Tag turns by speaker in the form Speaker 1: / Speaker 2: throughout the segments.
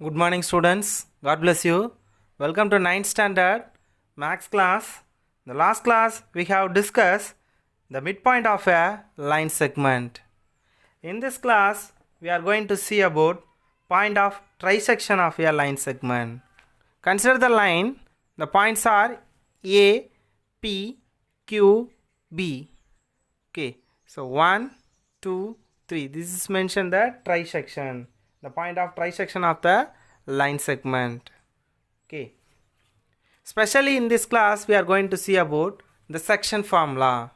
Speaker 1: Good morning, students. God bless you. Welcome to 9th standard maths class. In the last class, we have discussed the midpoint of a line segment. In this class, we are going to see about point of trisection of a line segment. Consider the line. The points are A, P, Q, B. Okay, so 1, 2, 3. This is mentioned the trisection. The point of trisection of the line segment. Okay. Especially in this class, we are going to see about the section formula.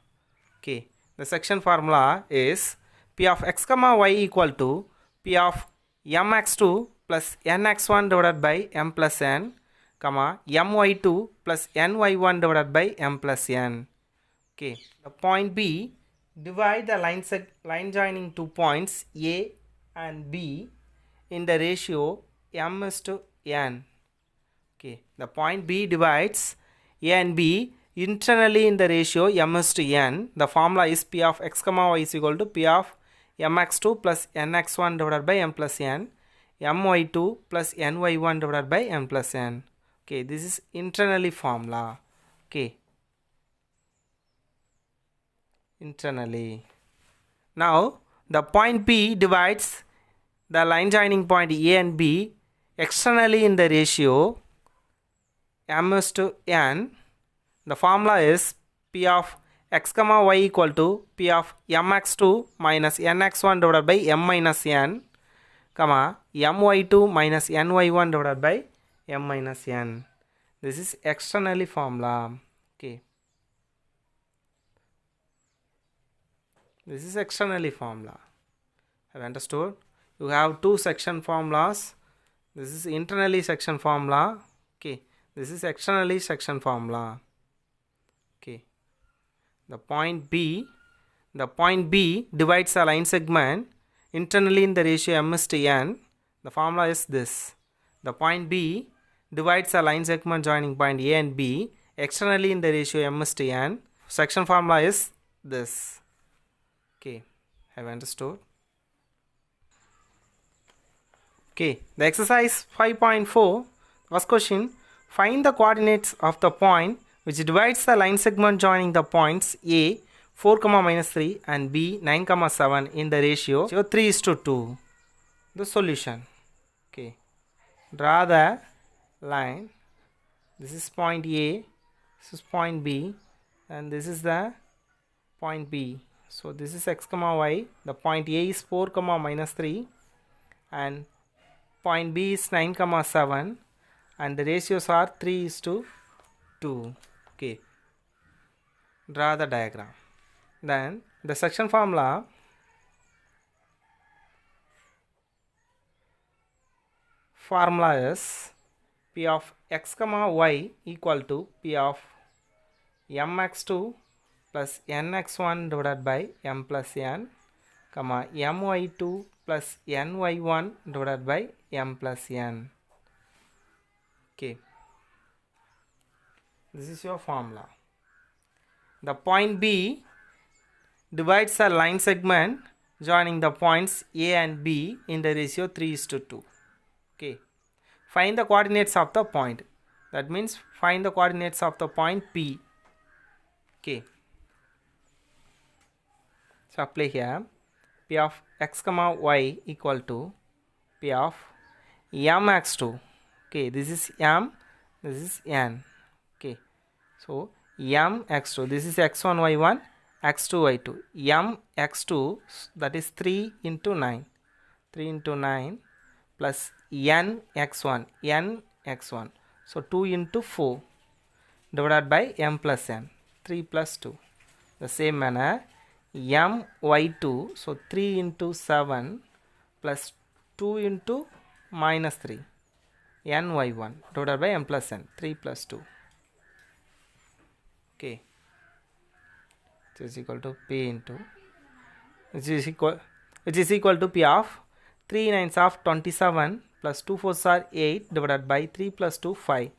Speaker 1: Okay. The section formula is P of x comma y equal to P of mx2 plus nx1 divided by m plus n, comma my2 plus ny1 divided by m plus n. Okay. The point B, divide the line joining two points A and B in the ratio m is to n. Okay, the point B divides A and B internally in the ratio m is to n. The formula is P of x comma y is equal to P of mx2 plus nx1 divided by m plus n, my2 plus ny1 divided by m plus n. Okay, this is internally formula. Okay, internally. Now the point B divides the line joining point A and B externally in the ratio m is to n. The formula is P of x comma y equal to P of mx2 minus nx1 divided by m minus n, comma my2 minus ny1 divided by m minus n. This is externally formula. Okay, this is externally formula. Have you understood? You have two section formulas. This is internally section formula. Okay, this is externally section formula. Okay, the point B divides a line segment internally in the ratio m is to n. The formula is this. The point B divides a line segment joining point A and B externally in the ratio m is to n. Section formula is this. Okay, have you understood? Okay, the exercise 5.4, first question, find the coordinates of the point which divides the line segment joining the points A 4, minus 3 and B 9, 7 in the ratio 3 is to 2. The solution. Okay, draw the line. This is point A, this is point B, and this is the point B. So this is x comma y. The point A is 4, minus 3 and point B is 9, 7 and the ratios are 3 is to 2. Okay, draw the diagram. Then the section formula, is P of x comma y equal to P of mx2 plus nx1 divided by m plus n, comma my2 plus ny1 divided by m plus n. Okay, this is your formula. The point B divides a line segment joining the points A and B in the ratio 3 is to 2. Okay, find the coordinates of the point. That means find the coordinates of the point P. Okay, so apply here. P of x comma y equal to P of mx2. Okay, this is m, this is n. Okay, so mx2, this is x1 y1, x2 y2. mx2, that is 3 into 9. 3 into 9 plus n x1, so 2 into 4 divided by m plus n, 3 plus 2. The same manner my2, so 3 into 7 plus 2 into minus 3, ny1 divided by m plus n, 3 plus 2. Okay, which is equal to P into, which is equal to P of 3 9s of 27 plus 2 4s are 8 divided by 3 plus 2 5.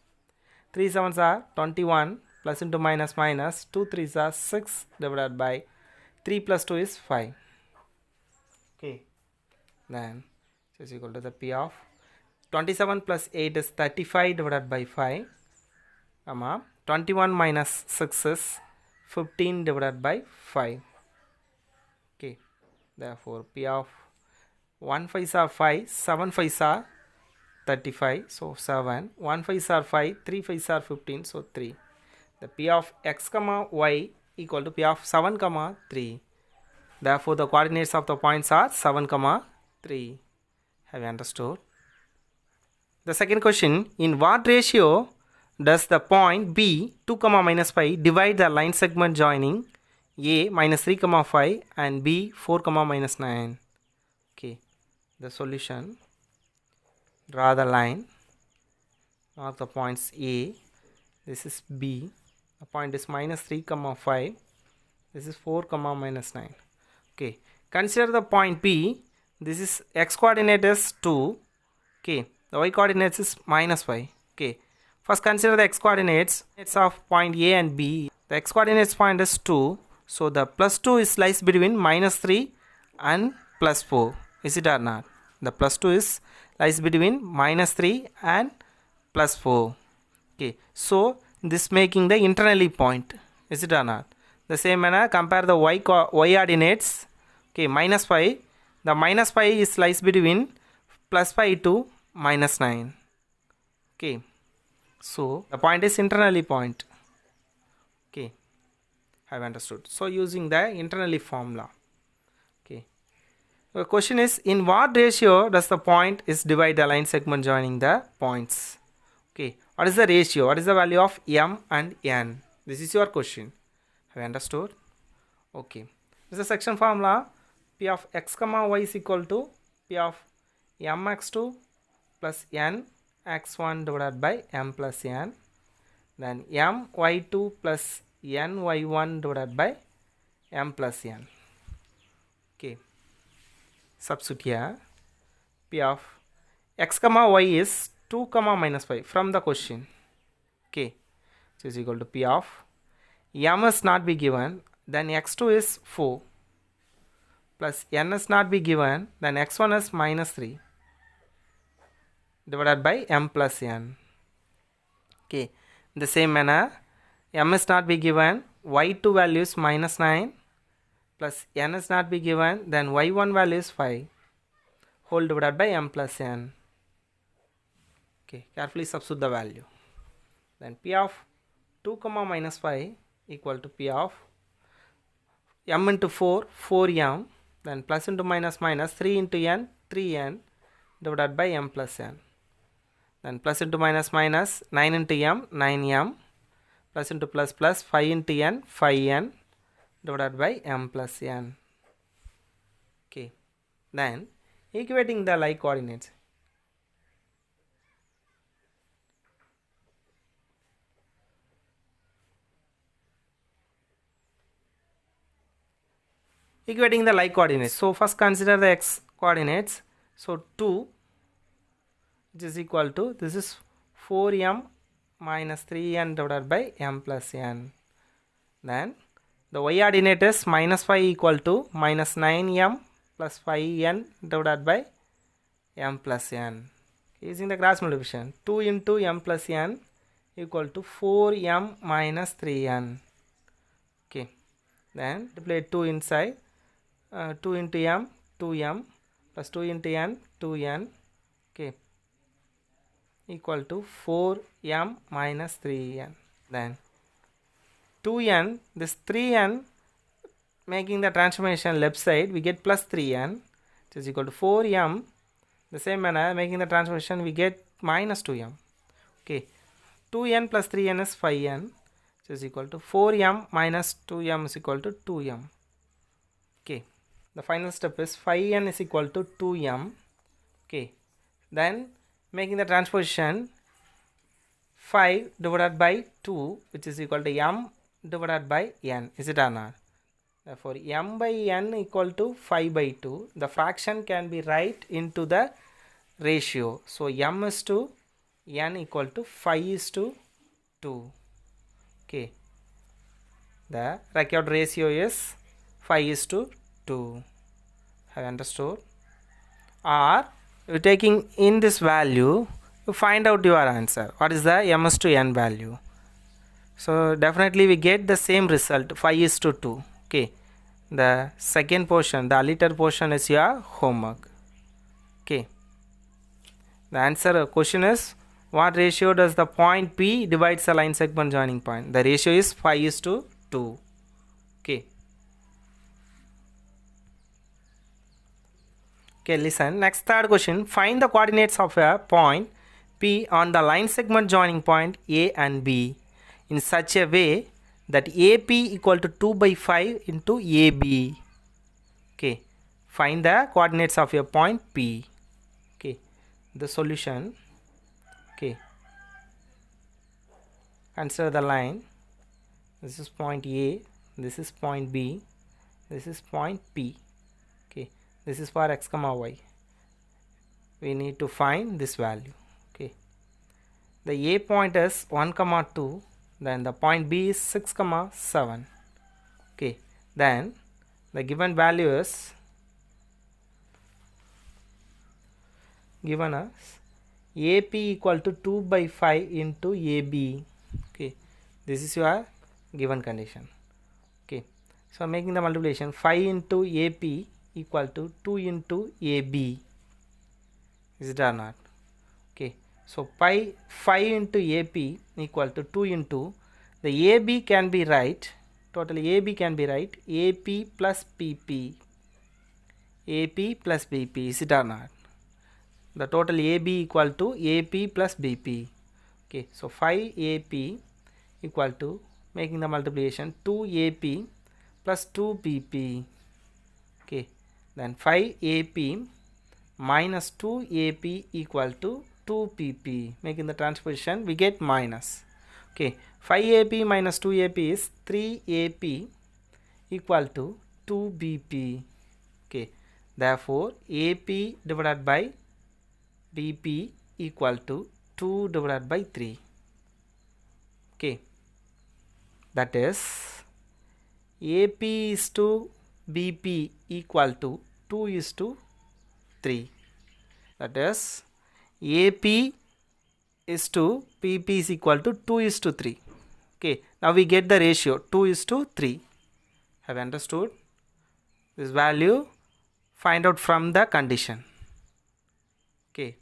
Speaker 1: 3 7s are 21 plus into minus minus 2 3s are 6 divided by 3 plus 2 is 5. Okay, then it is equal to the P of 27 plus 8 is 35 divided by 5, 21 minus 6 is 15 divided by 5. Okay, therefore P of 1 5s are 5, 7 5s are 35, so 7, 1 5s are 5, 3 5s are 15, so 3. The P of x comma y equal to P of 7 comma 3. Therefore the coordinates of the points are 7 comma 3. Have you understood? The second question, in what ratio does the point B 2 comma minus 5 divide the line segment joining A minus 3 comma 5 and B 4 comma minus 9? Okay, the solution, draw the line, mark the points A, this is B, the point is minus 3 comma 5, this is 4 comma minus 9. Okay, consider the point B, this is x coordinate is 2, okay, the y coordinates is minus 5. Okay, first consider the x coordinates of point A and B. The x coordinates point is 2, so the plus 2 is lies between minus 3 and plus 4. Is it or not? The plus 2 is lies between minus 3 and plus 4. Okay, so this making the internally point. Is it or not? The same manner, compare the y coordinates. Okay, minus 5. The minus 5 is lies between plus 5 to minus 9. Okay, so the point is internally point. Okay, have understood. So using the internally formula. Okay, the question is, in what ratio does the point is divide the line segment joining the points? Okay, what is the ratio? What is the value of m and n? This is your question. Have you understood? Okay, this is the section formula. P of x comma y is equal to P of mx2 plus n x1 divided by m plus n, then m y2 plus n y1 divided by m plus n. Okay, substitute here. P of x comma y is 2 comma minus 5 from the question. Okay, so is equal to P of m is not be given, then x2 is 4 plus n is not be given, then x1 is minus 3 divided by m plus n. Okay, in the same manner, m is not be given, y2 value is minus 9 plus n is not be given, then y1 value is 5 whole divided by m plus n. Okay, carefully substitute the value. Then P of 2 comma minus 5 equal to P of m into 4, 4m, then plus into minus minus 3 into n, 3n divided by m plus n. Then plus into minus minus 9 into m, 9m, plus into plus plus 5 into n, 5n divided by m plus n. Okay, then equating the like coordinates. Equating the like coordinates. So first consider the x coordinates. So 2, which is equal to, this is 4m minus 3n divided by m plus n. Then the y coordinate is minus 5 equal to minus 9m plus 5n divided by m plus n. Using the cross multiplication, 2 into m plus n equal to 4m minus 3n. Okay, then multiply 2 inside, 2 into m, 2m plus 2 into n, 2n. Okay, equal to 4m minus 3n. Then 2n, this 3n, making the transformation left side, we get plus 3n, which is equal to 4m. The same manner, making the transformation, we get minus 2m. Okay, 2n plus 3n is 5n, which is equal to 4m minus 2m is equal to 2m. Okay, the final step is 5n is equal to 2m. Okay, then making the transposition, 5 divided by 2, which is equal to m divided by n. Is it or not? Therefore m by n equal to 5 by 2. The fraction can be write into the ratio. So m is to n equal to 5 is to 2. Okay, the required ratio is 5 is to 2. Have you understood? Or you taking in this value, you find out your answer. What is the ms to n value? So definitely we get the same result, 5:2. Okay, the second portion, the later portion is your homework. Okay, the answer question is, what ratio does the point P divides the line segment joining point? The ratio is 5:2. Okay. Okay, listen. Next, third question. Find the coordinates of a point P on the line segment joining point A and B in such a way that AP equal to 2 by 5 into AB. Okay. Find the coordinates of a point P. Okay. The solution. Okay. Consider the line. This is point A. This is point B. This is point P. Okay. This is for x comma y. We need to find this value. Okay, the A point is 1 comma 2, then the point B is 6 comma 7. Okay, then the given value is given as AP equal to 2 by 5 into AB. Okay, this is your given condition. Okay, so making the multiplication, 5 into AP equal to 2 into AB. Is it or not? Okay, so 5 into AP equal to 2 into the AB can be right, totally AB can be right, AP plus PP, AP plus BP. Is it or not? The total AB equal to AP plus BP. Okay, so 5 AP equal to, making the multiplication, 2 AP plus 2 PP. Okay, then 5 AP minus 2 AP equal to 2 PP. Making the transposition, we get minus. Okay, 5 AP minus 2 AP is 3 AP equal to 2 BP. Okay, therefore AP divided by BP equal to 2 divided by 3. Okay, that is AP is to BP equal to 2 is to 3. That is AP is to PP is equal to 2 is to 3. Okay, now we get the ratio 2 is to 3. Have you understood? This value find out from the condition. Okay,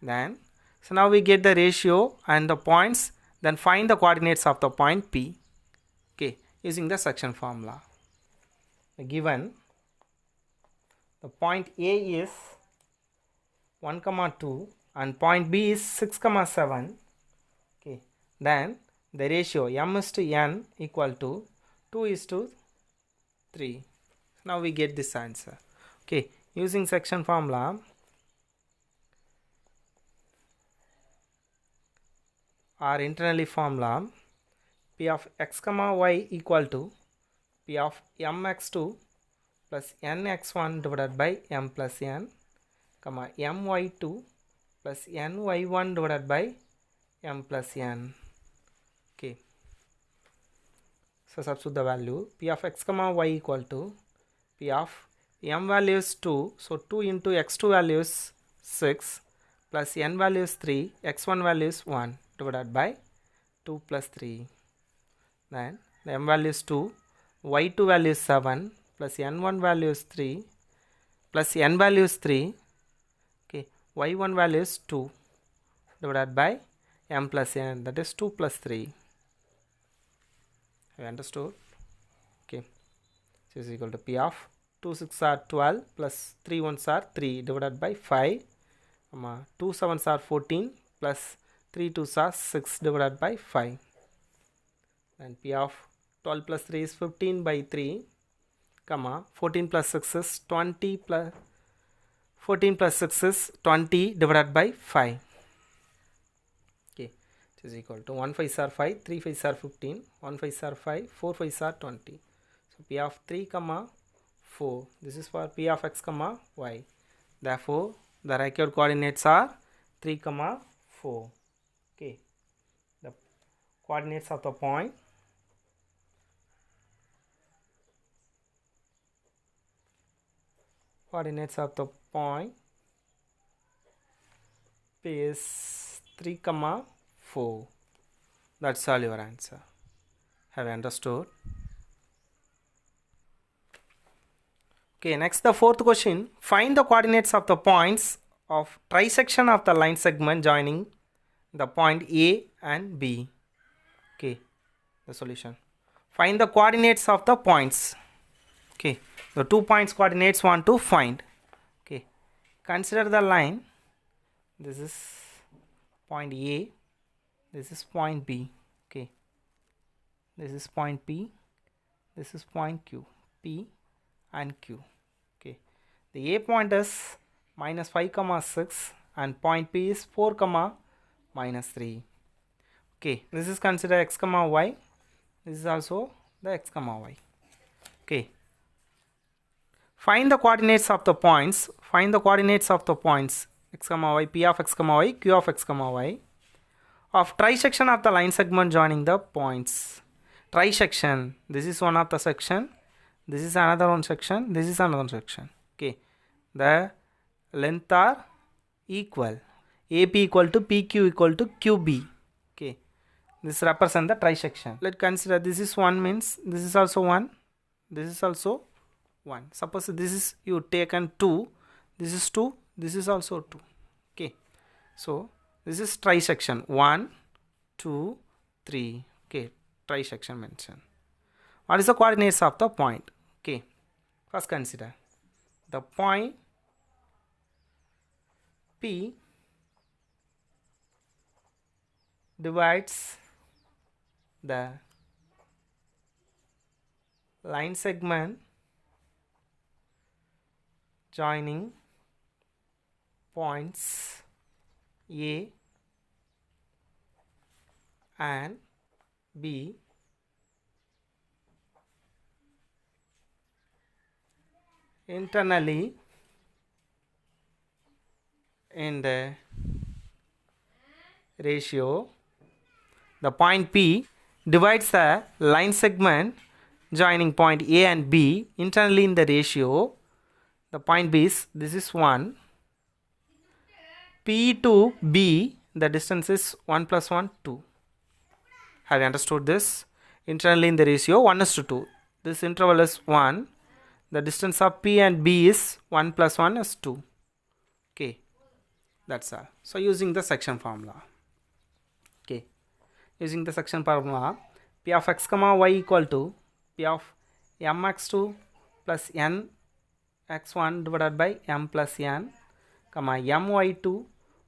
Speaker 1: then so now we get the ratio and the points, then find the coordinates of the point P. Okay, using the section formula. Given the point A is 1 comma 2 and point B is 6 comma 7. Okay, then the ratio m is to n equal to 2 is to 3. Now we get this answer. Okay, using section formula, or internally formula, P of x comma y equal to P of mx2 plus nx1 divided by m plus n, comma my2 plus ny1 divided by m plus n. Okay, so substitute the value. P of x comma y equal to P of m value is 2, so 2 into x2 value is 6 plus n value is 3, x1 value is 1 divided by 2 plus 3. Then the m value is 2, y2 value is 7 plus n1 value is 3 plus n value is 3. Okay, y1 value is 2 divided by m plus n, that is 2 plus 3. Have you understood? Okay, so is equal to P of 2 6 are 12 plus 3 1s are 3 divided by 5, 2 7s are 14 plus 3 2s are 6 divided by 5. And P of 12 plus 3 is 15 by 3, 14 plus 6 is 20 plus 14 plus 6 is 20 divided by 5. Okay, which is equal to 1 5s are 5, 3 5s are 15, 1 5s are 5, 4 5s are 20. So P of 3 comma 4, this is for P of x comma y. Therefore the required coordinates are 3 comma 4. Okay, the coordinates of the point is 3 comma 4. That's all your answer. Have you understood? Okay, next the fourth question. Find the coordinates of the points of trisection of the line segment joining the point A and B. Okay, the solution. Find the coordinates of the points. Okay, the 2 points coordinates want to find. Okay, consider the line. This is point A, this is point B. Okay, this is point P, this is point Q. P and Q. Okay, the A point is minus 5 comma 6 and point P is 4 comma minus 3. Okay, this is considered x comma y. This is also the x comma y. Okay, find the coordinates of the points. Find the coordinates of the points x comma y, p of x comma y, q of x comma y of trisection of the line segment joining the points. Trisection, this is one of the section, this is another one section, this is another section. Okay, the length are equal, AP equal to PQ equal to QB. Okay, this represent the trisection. Let's consider this is 1 means this is also 1, this is also 1. Suppose this is you taken 2, this is 2, this is also 2. Okay, so this is trisection 1, 2, 3. Okay, trisection mentioned. What is the coordinates of the point? Okay, first consider the point P divides the line segment joining points A and B internally in the ratio. The point P divides the line segment joining point A and B internally in the ratio. The point B is, this is 1. P to B, the distance is 1 plus 1, 2. Have you understood this? Internally in the ratio 1 is to 2. This interval is 1. The distance of P and B is 1 plus 1 is 2. Okay, that's all. So using the section formula. Okay, using the section formula, P of x comma y equal to P of mx2 plus n x1 divided by m plus n, comma my2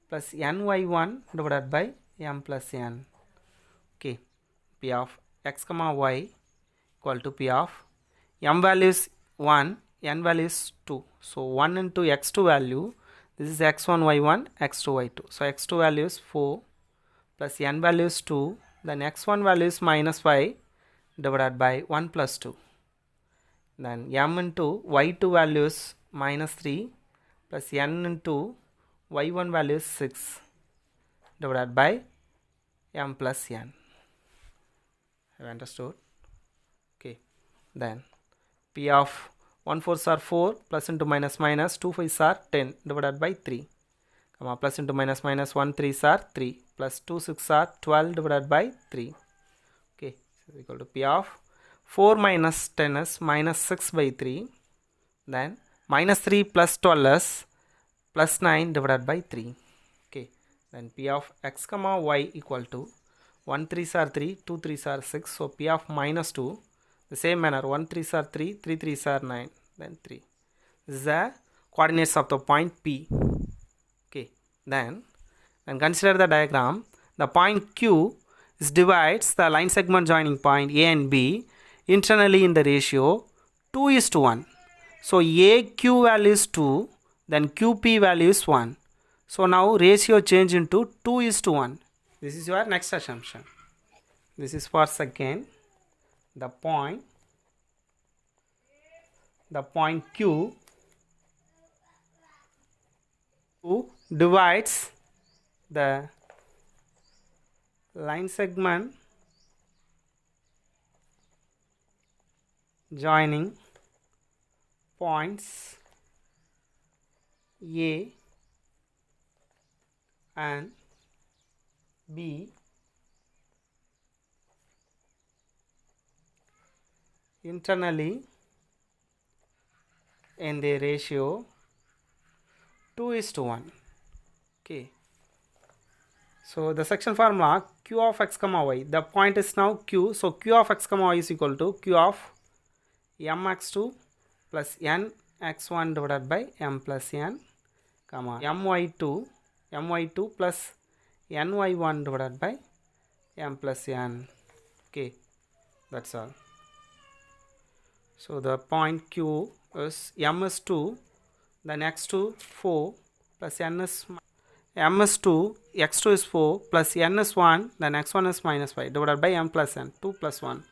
Speaker 1: plus ny1 divided by m plus n. Okay, P of x comma y equal to P of m value is 1, n value is 2. So 1 into x2 value, this is x1 y1, x2 y2. So x2 value is 4 plus n value is 2, then x1 value is minus 5 divided by 1 plus 2. Then m into y2 value is minus 3 plus n into y1 value is 6 divided by m plus n. Have you understood? Okay, then P of 1 4s are 4 plus into minus minus 2 5s are 10 divided by 3, comma plus into minus minus 1 3s are 3 plus 2 6 are 12 divided by 3. Okay, so equal to P of 4 minus 10 is minus 6 by 3, then minus 3 plus 12 is plus 9 divided by 3. Okay, then P of x comma y equal to 1 3s are 3, 2 3s are 6. So P of minus 2, the same manner 1 3s are 3, 3 3s are 9, then 3. This is the coordinates of the point P. Okay, then consider the diagram. The point Q is divides the line segment joining point A and B internally in the ratio 2 is to 1. So AQ value is 2, then QP value is 1. So now ratio change into 2 is to 1. This is your next assumption. This is for second. The point Q divides the line segment joining points A and B internally in the ratio 2:1. Okay. So the section formula q of x comma y, the point is now q, so q of x comma y is equal to q of mx2 plus nx1 divided by m plus n, comma my2 plus ny1 divided by m plus n. Okay, that's all. So the point q is m is 2, then x2 4 plus n is m is 2, x2 is 4 plus n is 1, then x1 is minus 5 divided by m plus n, 2 plus 1.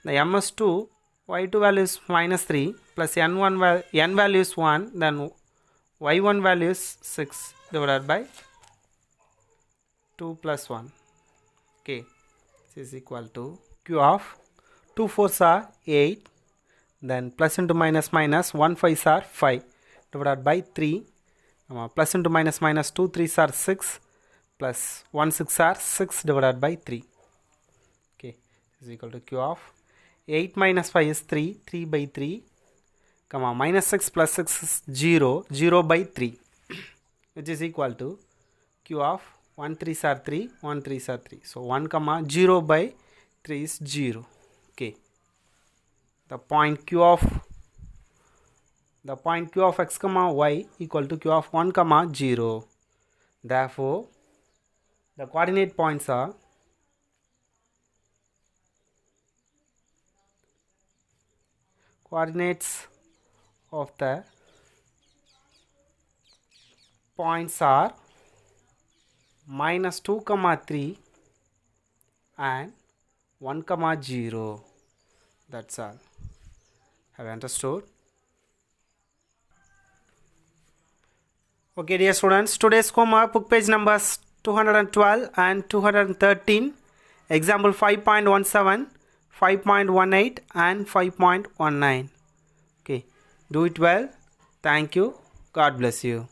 Speaker 1: The m is 2, y2 value is minus 3 plus n value is 1, then y1 value is 6 divided by 2 plus 1. Okay, this is equal to q of 2 4s are 8, then plus into minus minus 1 5s are 5 divided by 3, plus into minus minus 2 3s are 6 plus 1 6 are 6 divided by 3. Okay, is equal to q of 8 minus 5 is 3, 3 by 3, comma minus 6 plus 6 is 0, 0 by 3, which is equal to q of 1 3s are 3, 1 3s are 3. So 1 comma 0 by 3 is 0. Okay, the point q of x comma y equal to q of 1 comma 0. Therefore, the coordinate points are coordinates of the points are minus 2 comma 3 and 1 comma 0. That's all. Have you understood? Okay, dear students, today's homework, book page numbers 212 and 213, example 5.17, 5.18 and 5.19. Okay, do it well. Thank you. God bless you.